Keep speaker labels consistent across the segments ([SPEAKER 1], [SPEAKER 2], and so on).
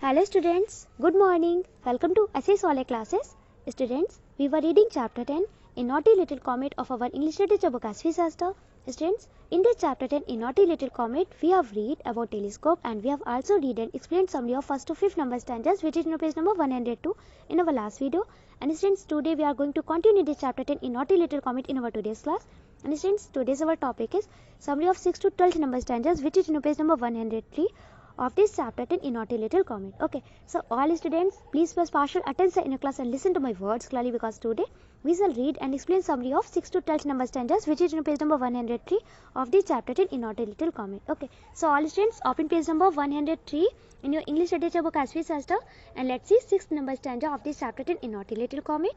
[SPEAKER 1] Hello students, good morning. Welcome to Essay Sole classes. Students, we were reading chapter 10, A Naughty Little Comet of our English Literature book as Disaster. Students, in this chapter 10, A Naughty Little Comet, we have read about telescope and we have also read and explained summary of first to fifth number stanzas which is in page number 102 in our last video. And students, today we are going to continue this chapter 10, A Naughty Little Comet in our today's class. And students, today's our topic is summary of 6 to 12th number stanzas which is in page number 103 of this chapter 10 A Naughty Little Comet. Okay, so all students, please pay partial attention in your class and listen to my words clearly because today we shall read and explain summary of 6 to 12 number stanzas which is in page number 103 of this chapter 10 A Naughty Little Comet. Okay, so all students, open page number 103 in your English literature book as we sister and let's see 6th number stanza of this chapter 10 A Naughty Little Comet.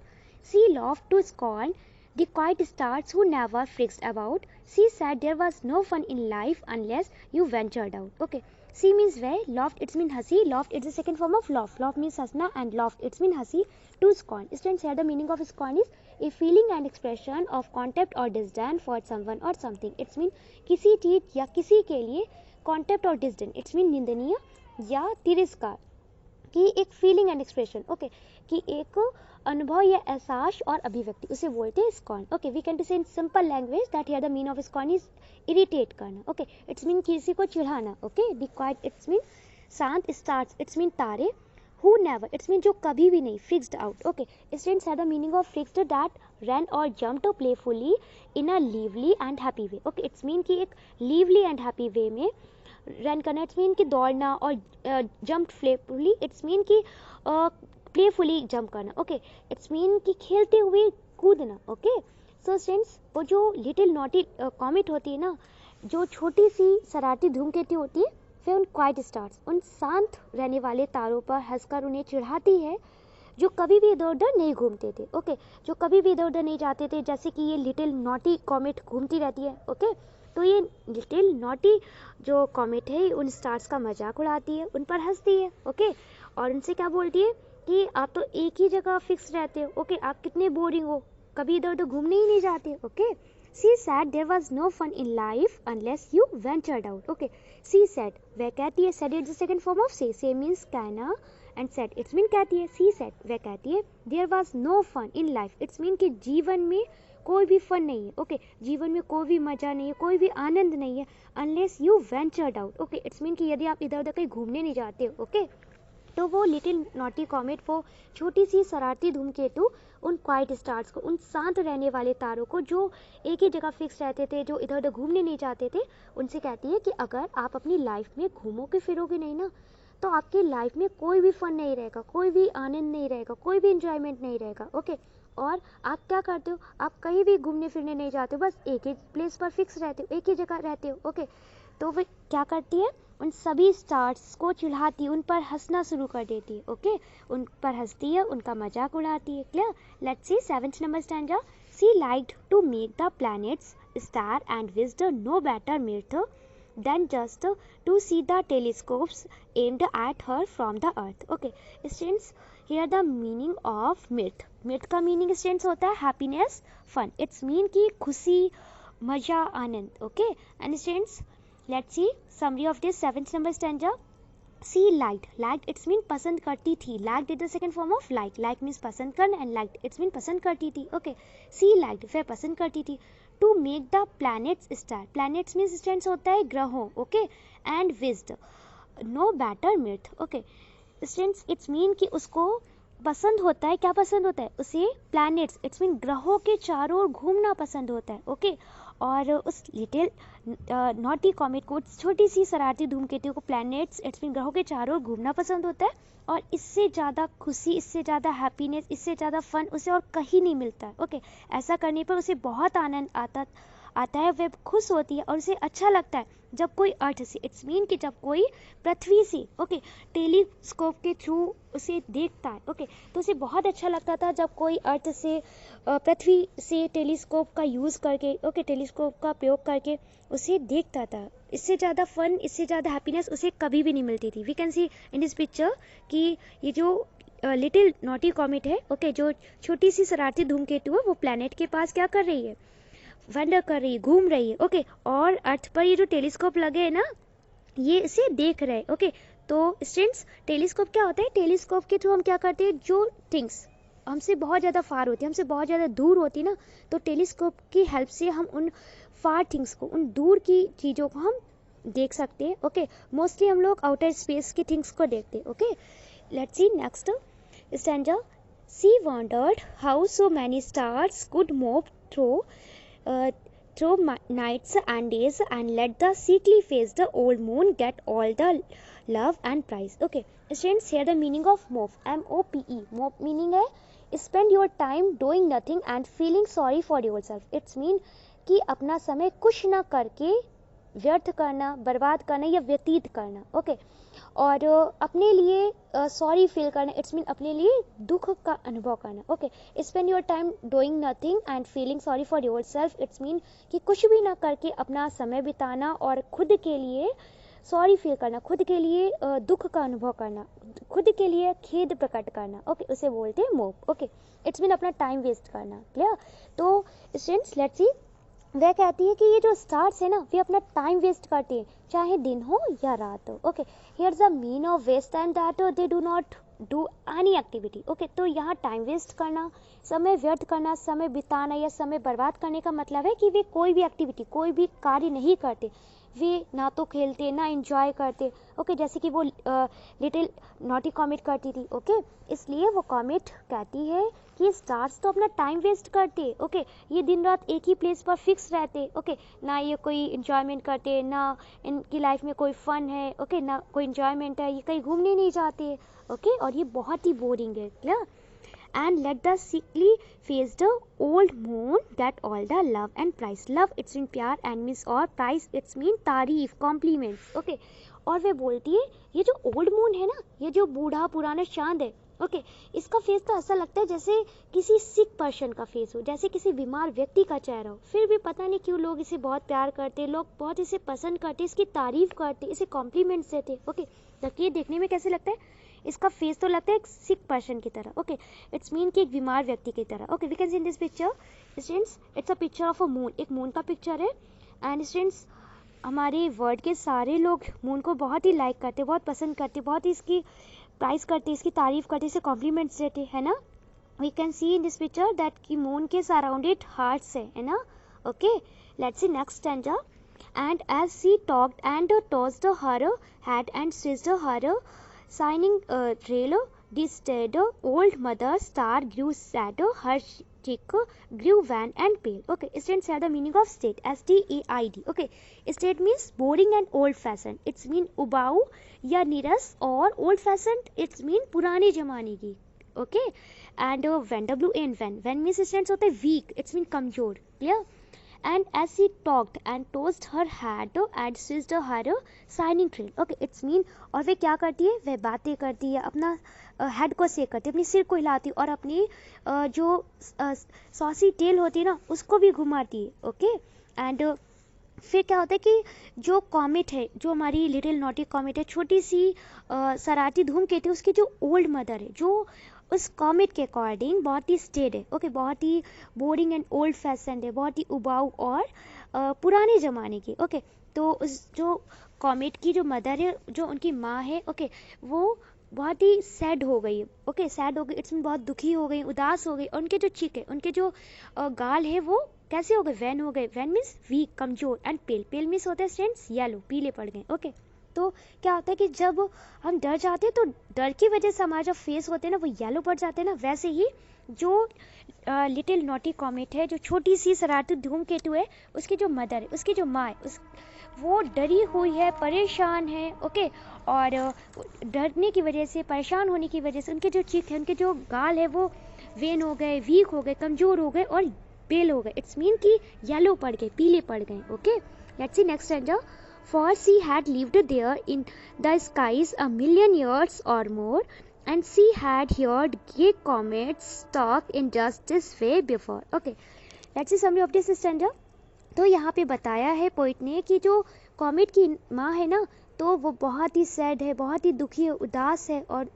[SPEAKER 1] She laughed to scorn the quiet stars who never frisked about. She said there was no fun in life unless you ventured out. Okay, she means where, laughed it's mean hasi, laughed it's the second form of laugh, laugh means hasna and laughed it's mean hasi. To scorn, students, here the meaning of scorn is a feeling and expression of contempt or disdain for someone or something. It's mean किसी चीज या किसी के लिए contempt और disdain, it's mean निंदनीय या तिरस्कार की एक फीलिंग एंड एक्सप्रेशन. ओके, कि एक अनुभव या एहसास और अभिव्यक्ति उसे बोलते हैं scorn. Okay, we can to say in simple language that here the mean of scorn is irritate करना. ओके, इट्स मीन किसी को चिढ़ाना. Okay, the quiet it's mean शांत, स्टार्स इट्स मीन तारे, हु नेवर इट्स मीन जो कभी भी नहीं, fixed out. Okay, students have the meaning of fixed that run और jump playfully in a lively and happy way. Okay, it's mean कि एक lively and happy वे में run करना, इट्स मीन कि दौड़ना, और जंप प्लेफुली इट्स मीन कि playfully jump करना. ओके, इट्स मीन कि खेलते हुए कूदना. ओके, सो फ्रेंड्स, वो जो लिटिल नॉटी कॉमेट होती है ना, जो छोटी सी शरारती धूमकेतु होती है, फिर उन क्वाइट स्टार्स, उन शांत रहने वाले तारों पर हंसकर उन्हें चिढ़ाती है जो कभी भी इधर उधर नहीं घूमते थे. ओके, जो कभी भी इधर उधर नहीं जाते थे, जैसे कि ये लिटिल नॉटी कॉमेट घूमती रहती है. ओके, तो ये लिटिल नॉटी जो कॉमेट है उन स्टार्स का मजाक उड़ाती है, उन पर हंसती है. ओके, और उनसे क्या बोलती है कि आप तो एक ही जगह फिक्स रहते हो. ओके, आप कितने बोरिंग हो, कभी इधर उधर घूमने ही नहीं जाते. Okay, she said there was no fun in life unless you ventured out. Okay, she said, वह कहती है, said is the second form of say means कहना एंड सेड इट्स मीन कहती है. शी सेड, वह कहती है, there was no fun in life, it's mean कि जीवन में कोई भी फन नहीं है. ओके, जीवन में कोई भी मजा नहीं है, कोई भी आनंद नहीं है, unless you ventured out. Okay, it's mean कि यदि आप इधर उधर कहीं घूमने नहीं जाते हो. ओके, तो वो लिटिल नॉटी कॉमेट, वो छोटी सी शरारती धूमकेतु, उन क्वाइट स्टार्स को, उन शांत रहने वाले तारों को जो एक ही जगह फिक्स रहते थे, जो इधर उधर घूमने नहीं जाते थे, उनसे कहती है कि अगर आप अपनी लाइफ में घूमोगे फिरोगे नहीं ना, तो आपकी लाइफ में कोई भी फन नहीं रहेगा, कोई भी आनंद नहीं रहेगा, कोई भी इंजॉयमेंट नहीं रहेगा. ओके, और आप क्या करते हो, आप कहीं भी घूमने फिरने नहीं जाते हो, बस एक ही प्लेस पर फिक्स रहते हो, एक ही जगह रहते हो. ओके, तो वो क्या करती है, उन सभी स्टार्स को चिढ़ाती है, उन पर हंसना शुरू कर देती है. ओके, उन पर हंसती है, उनका मजाक उड़ाती है. Clear? Let's see 7th number stanza. She liked to make the planets star and wished no better mirth than just to see the telescopes aimed at her from the earth. Okay, students, here the meaning of myth. Myth का meaning students होता है happiness, fun. It's mean कि खुशी, मजा, आनंद. Okay, and students, let's see summary of this 7th number stanza. She liked it's mean पसंद करती थी. Liked is the second form of like means पसंद करना and liked it's mean पसंद करती थी. Okay, she liked फिर पसंद करती थी. To make the planets star, planets means students होता है ग्रहों. Okay, and wished no better myth. Okay, students, it's mean कि उसको पसंद होता है, क्या पसंद होता है उसे, प्लैनेट्स इट्स मीन ग्रहों के चारों ओर घूमना पसंद होता है. ओके, और उस लिटिल नॉटी कॉमेट को, छोटी सी शरारती धूमकेतु को प्लैनेट्स इट्स मीन ग्रहों के चारों ओर घूमना पसंद होता है, और इससे ज़्यादा खुशी, इससे ज़्यादा हैप्पीनेस, इससे ज़्यादा फन उसे और कहीं नहीं मिलता है. ओके, ऐसा करने पर उसे बहुत आनंद आता है, वह खुश होती है और उसे अच्छा लगता है जब कोई अर्थ से, इट्स मीन कि जब कोई पृथ्वी से, ओके, टेलीस्कोप के थ्रू उसे देखता है. ओके, तो उसे बहुत अच्छा लगता था जब कोई अर्थ से, पृथ्वी से टेलीस्कोप का यूज़ करके, ओके, टेलीस्कोप का प्रयोग करके उसे देखता था. इससे ज़्यादा फन, इससे ज़्यादा हैप्पीनेस उसे कभी भी नहीं मिलती थी. We can see in this picture कि ये जो लिटिल नॉटी कॉमेट है, ओके, जो छोटी सी शरारती धूमकेतु है, वो प्लैनेट के पास क्या कर रही है, वंडर कर रही है, घूम रही है. ओके, और अर्थ पर ये जो टेलीस्कोप लगे है ना, ये इसे देख रहे हैं. ओके, तो स्टूडेंट्स टेलीस्कोप क्या होता है? टेलीस्कोप के थ्रू हम क्या करते हैं, जो थिंग्स हमसे बहुत ज़्यादा फार होती है, हमसे बहुत ज़्यादा दूर होती है ना, तो टेलीस्कोप की हेल्प से हम उन फार थिंग्स को, उन दूर की चीज़ों को हम देख सकते हैं। ओके, मोस्टली हम लोग आउटर स्पेस की थिंग्स को देखते हैं। Okay, let's see next stanza. She wondered how so many stars could move through nights and days and let the sickly faced old moon get all the love and prize. Okay, students, here the meaning of move. M-O-P-E. Move meaning है spend your time doing nothing and feeling sorry for yourself. It's mean कि अपना समय कुछ ना करके व्यर्थ करना, बर्बाद करना या व्यतीत करना। ओके, और अपने लिए सॉरी फील करना, इट्स मीन अपने लिए दुख का अनुभव करना। Okay, spend your time doing nothing and feeling sorry for your self, it's mean कि कुछ भी ना करके अपना समय बिताना और खुद के लिए सॉरी फील करना, खुद के लिए दुख का अनुभव करना, खुद के लिए खेद प्रकट करना। ओके, उसे बोलते हैं मोप। ओके, इट्स मीन अपना टाइम वेस्ट करना। क्लियर? तो स्टूडेंट्स लेट्स सी, वह कहती है कि ये जो स्टार्स है ना, वे अपना टाइम वेस्ट करते हैं, चाहे दिन हो या रात हो। Okay, here's the mean of waste and that they do not do any activity. Okay, तो यहाँ टाइम वेस्ट करना, समय व्यर्थ करना, समय बिताना या समय बर्बाद करने का मतलब है कि वे कोई भी एक्टिविटी, कोई भी कार्य नहीं करते, वे ना तो खेलते ना इंजॉय करते। ओके, जैसे कि वो लिटिल नॉटी कॉमेट करती थी। ओके, इसलिए वो कॉमेट कहती है कि स्टार्स तो अपना टाइम वेस्ट करते। ओके, ये दिन रात एक ही प्लेस पर फिक्स रहते। ओके, ना ये कोई इंजॉयमेंट करते, ना इनकी लाइफ में कोई फन है। ओके, ना कोई इंजॉयमेंट है, ये कहीं घूमने नहीं जाते। ओके, और ये बहुत ही बोरिंग है। Clear? And let the sickly faced old moon get all the love and prize. Love it's mean प्यार and means और prize it's mean तारीफ, compliments. Okay, और वे बोलती है ये जो ओल्ड मून है ना, ये जो बूढ़ा पुराना चांद है, ओके, इसका फेस तो ऐसा लगता है जैसे किसी सिक पर्सन का फेस हो, जैसे किसी बीमार व्यक्ति का चेहरा हो। फिर भी पता नहीं क्यों लोग इसे बहुत प्यार करते, लोग बहुत इसे पसंद करते, इसकी तारीफ करते, इसे कॉम्प्लीमेंट्स देते। ओके, जबकि ये देखने में कैसे लगता है, इसका फेस तो लगता है एक सिक पर्सन की तरह। ओके, इट्स मीन कि एक बीमार व्यक्ति की तरह। Okay, we can see in this picture students, it's a picture of a moon. एक मून का पिक्चर है एंड स्टूडेंट्स, हमारे वर्ल्ड के सारे लोग मून को बहुत ही लाइक करते, बहुत पसंद करते, बहुत ही इसकी प्राइस करते, इसकी तारीफ करते, इसे कॉम्प्लीमेंट्स देते, है ना। We can see in this picture that कि मून के सराउंडेड हार्ट्स है ना। Okay, let's see next stanza. And as she talked and tossed her head and switched her shining trail, this dead old mother star grew sad, her cheek grew wan and pale. Okay, students, are the meaning of state. S-T-A-I-D. Okay, state means boring and old fashioned. It's mean उबाऊ या नीरस, और old fashioned it's mean पुराने जमाने की। Okay, and when W-N when means students होते हैं weak, it's mean कमजोर। Clear? And as she talked and tossed her head and switched her shining trail. Okay, it's mean, और वे क्या करती है, वह बातें करती है, अपना हेड को शेक करती है, अपनी सिर को हिलाती है और अपनी जो सॉसी टेल होती है ना, उसको भी घुमाती है। ओके, एंड फिर क्या होता है कि जो कॉमेट है, जो हमारी लिटिल नॉटी कॉमेट है, छोटी सी शरारती धूमकेतु, उसकी जो ओल्ड मदर है, जो उस कॉमेट के अकॉर्डिंग बहुत ही स्टेड है। ओके, बहुत ही बोरिंग एंड ओल्ड फैशन है, बहुत ही उबाऊ और पुराने ज़माने की। ओके, तो उस जो कॉमेट की जो मदर है, जो उनकी माँ है, ओके, वो बहुत ही सैड हो गई। ओके, सैड हो गई, इट्स मीन बहुत दुखी हो गई, उदास हो गई, और उनके जो चिक है, उनके जो गाल है, वो कैसे हो गए, वैन हो गए। वैन मीन्स वीक, कमजोर, एंड पेल, पेल मीन्स होते हैं स्टूडेंट्स येलो, पीले पड़ गए। ओके, तो क्या होता है कि जब हम डर जाते हैं तो डर की वजह से हमारा जो फेस होते हैं ना, वो येलो पड़ जाते हैं ना, वैसे ही जो लिटिल नॉटी कॉमेट है, जो छोटी सी शरारती धूमकेतु है, उसकी जो मदर है, उसकी जो माँ है, वो डरी हुई है, परेशान है। ओके, और डरने की वजह से, परेशान होने की वजह से उनके जो चीक है, उनके जो गाल है, वो वेन हो गए, वीक हो गए, कमजोर हो गए और पेल हो गए। इट्स मीन कि येलो पड़ गए, पीले पड़ गए। Okay, let's see next stanza. For she had lived there in the skies a million years or more, and she had heard gay comets talk in just this way before. Okay, let's see summary of this stanza. तो यहाँ पे बताया है poet ने कि जो comet की माँ है ना, तो वो बहुत ही सैड है, बहुत ही दुखी है, उदास है, और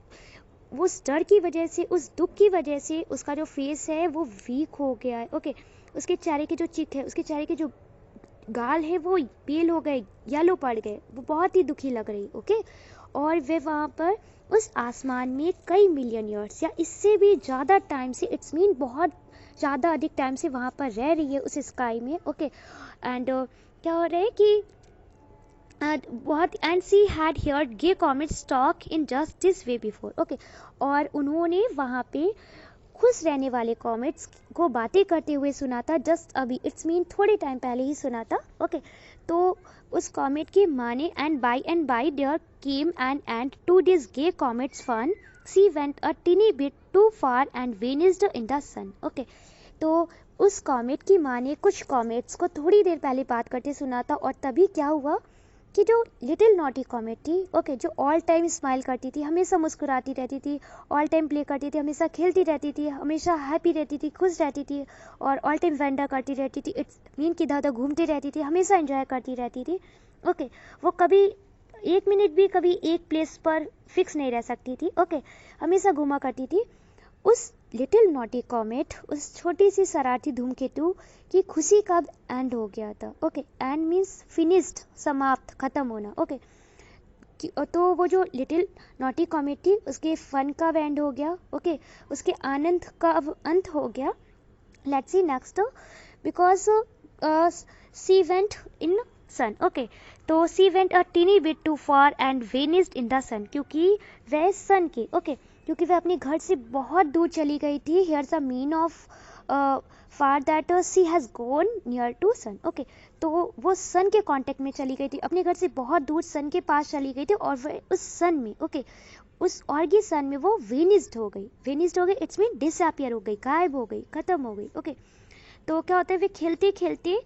[SPEAKER 1] उस डर की वजह से, उस दुख की वजह से उसका जो फेस है वो वीक हो गया है। ओके, उसके चेहरे की जो चिक है, उसके चेहरे के जो गाल है, वो पेल हो गए, येलो पड़ गए, वो बहुत ही दुखी लग रही। ओके, और वे वहाँ पर उस आसमान में कई मिलियन ईयर्स या इससे भी ज़्यादा टाइम से, इट्स मीन बहुत ज़्यादा अधिक टाइम से वहाँ पर रह रही है उस स्काई में। ओके एंड क्या हो रहा है कि बहुत and she had heard gay comets talk in just this way before. Okay और उन्होंने वहाँ पे खुश रहने वाले कॉमेट्स को बातें करते हुए सुना था, जस्ट अभी, इट्स मीन थोड़े टाइम पहले ही सुना था। ओके तो उस कॉमेट की माँ ने and by there came end to this gay comet's fun she went a tiny bit too far and vanished in the sun. Okay तो उस कॉमेट की माँ ने कुछ कॉमेट्स को थोड़ी देर पहले बात करते सुना था, और तभी क्या हुआ कि जो लिटिल नॉटी कॉमेट थी, ओके जो ऑल टाइम स्माइल करती थी, हमेशा मुस्कुराती रहती थी, ऑल टाइम प्ले करती थी, हमेशा खेलती रहती थी, हमेशा हैप्पी रहती थी, खुश रहती थी, और ऑल टाइम वेंडर करती रहती थी, इट्स मीन कि इधर उधर घूमती रहती थी, हमेशा एंजॉय करती रहती थी। ओके वो कभी एक मिनट भी कभी एक प्लेस पर फिक्स नहीं रह सकती थी। ओके हमेशा घूमा करती थी। उस लिटिल नॉटी कॉमेट, उस छोटी सी शरारती धूमकेतु की खुशी कब एंड हो गया था। ओके एंड मीन्स फिनिश्ड, समाप्त, खत्म होना। ओके तो वो जो लिटिल नॉटी कॉमेट थी उसके फन का एंड हो गया। ओके उसके आनंद का अब अंत हो गया। Let's see next, because she went in sun. Okay तो she went a tiny bit too far and vanished in the sun, क्योंकि वह सन के, ओके क्योंकि वह अपने घर से बहुत दूर चली गई थी। Here's the mean of far that she has gone near to sun. Okay तो वो सन के कांटेक्ट में चली गई थी, अपने घर से बहुत दूर सन के पास चली गई थी, और वह उस सन में, ओके उस ऑर्गी सन में वो वेनिस्ड हो गई। वेनिस्ड हो गई इट्स मीन डिसअपियर हो गई, गायब हो गई, खत्म हो गई। ओके तो क्या होता है, वे खेलते खेलते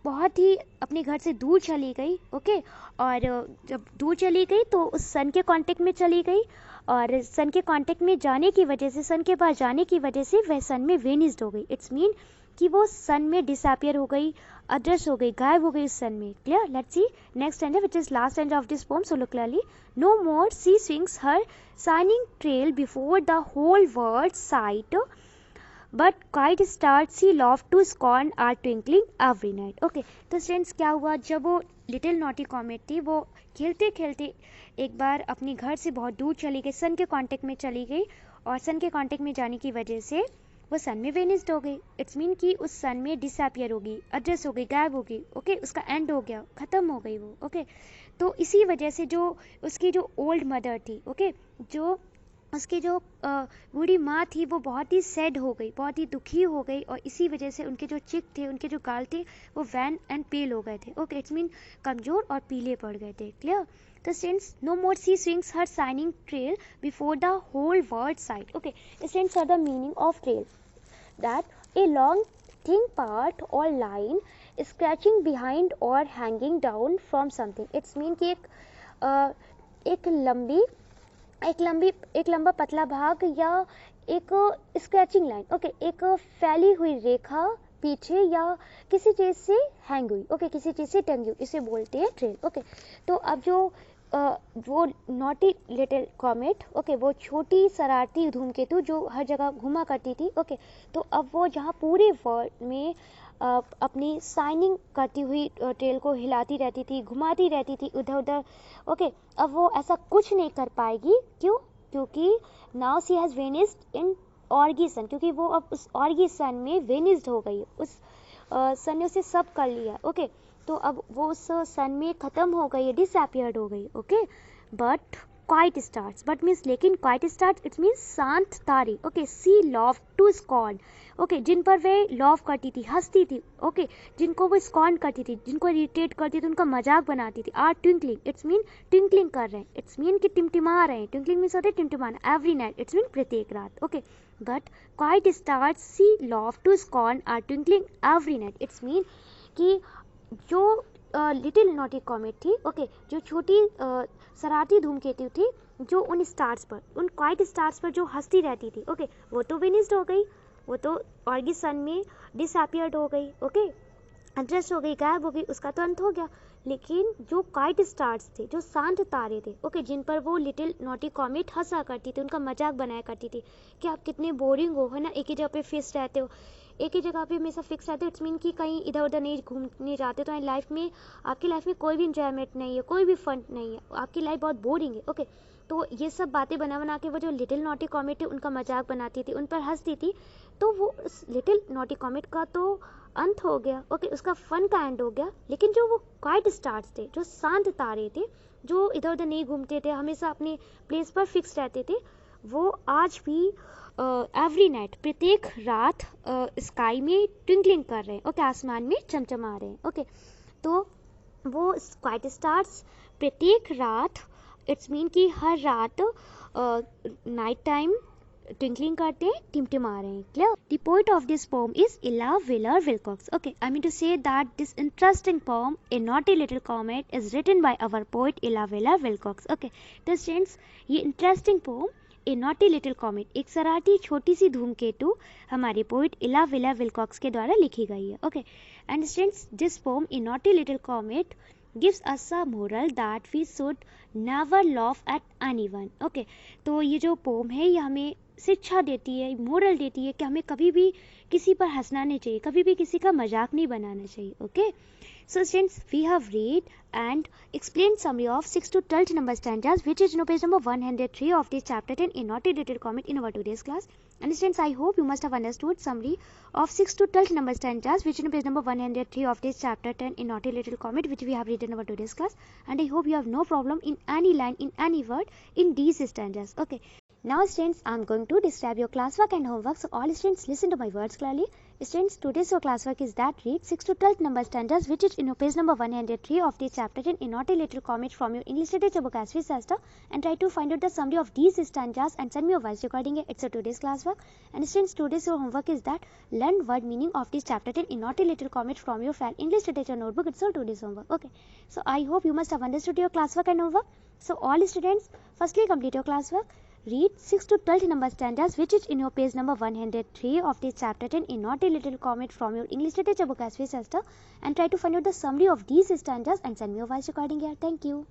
[SPEAKER 1] बहुत ही अपने घर से दूर चली गई। ओके और जब दूर चली गई तो उस सन के कांटेक्ट में चली गई, और सन के कांटेक्ट में जाने की वजह से, सन के पास जाने की वजह से वह सन में वेनिस्ड हो गई। इट्स मीन कि वो सन में डिसअपियर हो गई, अदृश्य हो गई, गायब हो गई उस सन में। Clear? Let's see next stanza which is last stanza of this poem, so look clearly. No more she swings her shining trail before the whole world's sight, but quite start she loved to scorn are twinkling every night। Okay तो students क्या हुआ, जब वो little naughty comet थी वो खेलते खेलते एक बार अपने घर से बहुत दूर चली गई, सन के कांटेक्ट में चली गई, और सन के कांटेक्ट में जाने की वजह से वो सन में वेनिस्ड हो गई। इट्स मीन कि उस सन में डिसअपियर होगी, अदृश्य हो गई, गायब हो गई। ओके उसका एंड हो गया, खत्म हो गई वो। ओके तो इसी वजह से जो उसकी जो ओल्ड मदर थी, ओके जो उसकी जो बूढ़ी माँ थी, वो बहुत ही सैड हो गई, बहुत ही दुखी हो गई, और इसी वजह से उनके जो चिक थे, उनके जो गाल थे, वो वैन एंड पेल हो गए थे। ओके इट्स मीन कमज़ोर और पीले पड़ गए थे। क्लियर? तो students no more she swings her shining trail before the whole world sight. Okay students are the meaning of trail, that a long thin part or line scratching behind or hanging down from something। It's mean कि एक लंबा पतला भाग या एक scratching line. Okay एक फैली हुई रेखा पीछे या किसी चीज़ से हैंग हुई, ओके किसी चीज़ से टंगी हुई, इसे बोलते हैं ट्रेल। ओके तो अब जो वो नॉटी लिटिल कॉमेट, ओके वो छोटी शरारती धूमकेतु जो हर जगह घुमा करती थी, ओके तो अब वो जहाँ पूरे वर्ल्ड में अपनी शाइनिंग करती हुई ट्रेल को हिलाती रहती थी, घुमाती रहती थी इधर उधर। ओके अब वो ऐसा कुछ नहीं कर पाएगी। क्यों? क्योंकि now see has vanished in orgy सन, क्योंकि वो अब उस ऑर्गी सन में वेनिस्ड हो गई, उस सन ने उसे सब कर लिया। ओके तो अब वो उस सन में ख़त्म हो गई, डिसअपियर्ड हो गई। Okay but quiet stars, but means लेकिन क्वाइट स्टार्स इट्स मीन्स शांत तारे। Okay she love to scorn, okay जिन पर वे लव करती थी, हंसती थी, ओके जिनको वो स्कॉर्न करती थी, जिनको इरिटेट करती थी, उनका मजाक बनाती थी, are twinkling it's mean twinkling कर रहे हैं, इट्स मीन कि टिमटिमा रहे हैं। ट्विंकलिंग मीन्स होता है टिमटिमाना, एवरी नाइट इट्स मीन प्रत्येक रात। Okay but quiet stars she love to scorn are twinkling every night, it's mean कि जो लिटिल नॉटी कॉमेट थी, ओके जो छोटी शरारती धूमकेतु थी, जो उन स्टार्स पर, उन क्वाइट स्टार्स पर जो हंसती रहती थी, ओके वो तो वेनिस्ड हो गई, वो तो ऑर्गी सन में डिसअपियर्ड हो गई। ओके अदृश्य हो गई, गायब हो गई, उसका तो अंत हो गया। लेकिन जो काइट स्टार्स थे, जो शांत तारे थे, ओके, जिन पर वो लिटिल नॉटी कॉमेट हंसा करती थी, उनका मजाक बनाया करती थी कि आप कितने बोरिंग हो, है ना, एक ही जगह पे फिक्स रहते हो, एक ही जगह पे हमेशा फिक्स रहते हो, इट्स मीन कि कहीं इधर उधर नहीं घूमने जाते, तो लाइफ में, आपकी लाइफ में कोई भी इंजॉयमेंट नहीं है, कोई भी फन नहीं है, आपकी लाइफ बहुत बोरिंग है, ओके। तो ये सब बातें बना बना के वो जो लिटिल नॉटी कॉमेट है उनका मजाक बनाती थी, उन पर हंसती थी। तो वो उस लिटिल नॉटी कॉमेट का तो अंत हो गया, ओके, उसका फन का एंड हो गया। लेकिन जो वो क्वाइट स्टार्स थे, जो शांत तारे थे, जो इधर उधर नहीं घूमते थे, हमेशा अपने प्लेस पर फिक्स रहते थे, वो आज भी एवरी नाइट, प्रत्येक रात स्काई में ट्विंकलिंग कर रहे हैं, ओके, आसमान में चमचमा रहे हैं, ओके। तो वो क्वाइट स्टार्स प्रत्येक रात, इट्स मीन कि हर रात नाइट टाइम ट्विंकलिंग करते हैं, टिमटिमा रहे हैं, clear? The poet of this poem is Ella Wheeler Wilcox. Okay, I mean to say that this interesting poem, A Naughty Little Comet, is written by our poet Ella Wheeler Wilcox. Okay, तो students, ये interesting poem ए naughty little comet, एक शरारती छोटी सी धूमकेतु, हमारे poet इला villa Wilcox के द्वारा लिखी गई है, okay. And students, this poem a naughty little comet gives us a moral that we should never laugh at anyone, okay. तो ये जो पोम है ये हमें शिक्षा देती है, मोरल देती है कि हमें कभी भी किसी पर हंसना नहीं चाहिए, कभी भी किसी का मजाक नहीं बनाना चाहिए, okay. So students, we have read and explained summary of 6 to 12 number stanzas, which is page number 103 of this chapter 10 A Naughty Little Comet in our today's class. And students, I hope you must have understood summary of 6 to 12 number stanzas, which is page number 103 of this chapter 10 A Naughty Little Comet, which we have read in our today's class. And I hope you have no problem in any line, in any word in these stanzas, okay. Now students, I am going to describe your classwork and homework, so all students listen to my words clearly. Students, today's your classwork is that read 6 to 12 number stanzas, which is in your page number 103 of this chapter 10 A Naughty Little Comet from your English Literature book as Sister, and try to find out the summary of these stanzas and send me your voice recording. It's a today's classwork. And students, today's your homework is that learn word meaning of this chapter 10 A Naughty Little Comet from your file English Literature notebook. It's all today's homework, okay. So I hope you must have understood your classwork and homework. So all students, firstly complete your classwork. Read 6 to 12 number stanzas, which is in your page number 103 of this chapter 10 A Naughty Little Comet from your English Literature book as Sister, and try to find out the summary of these stanzas and send me your voice recording here. Thank you.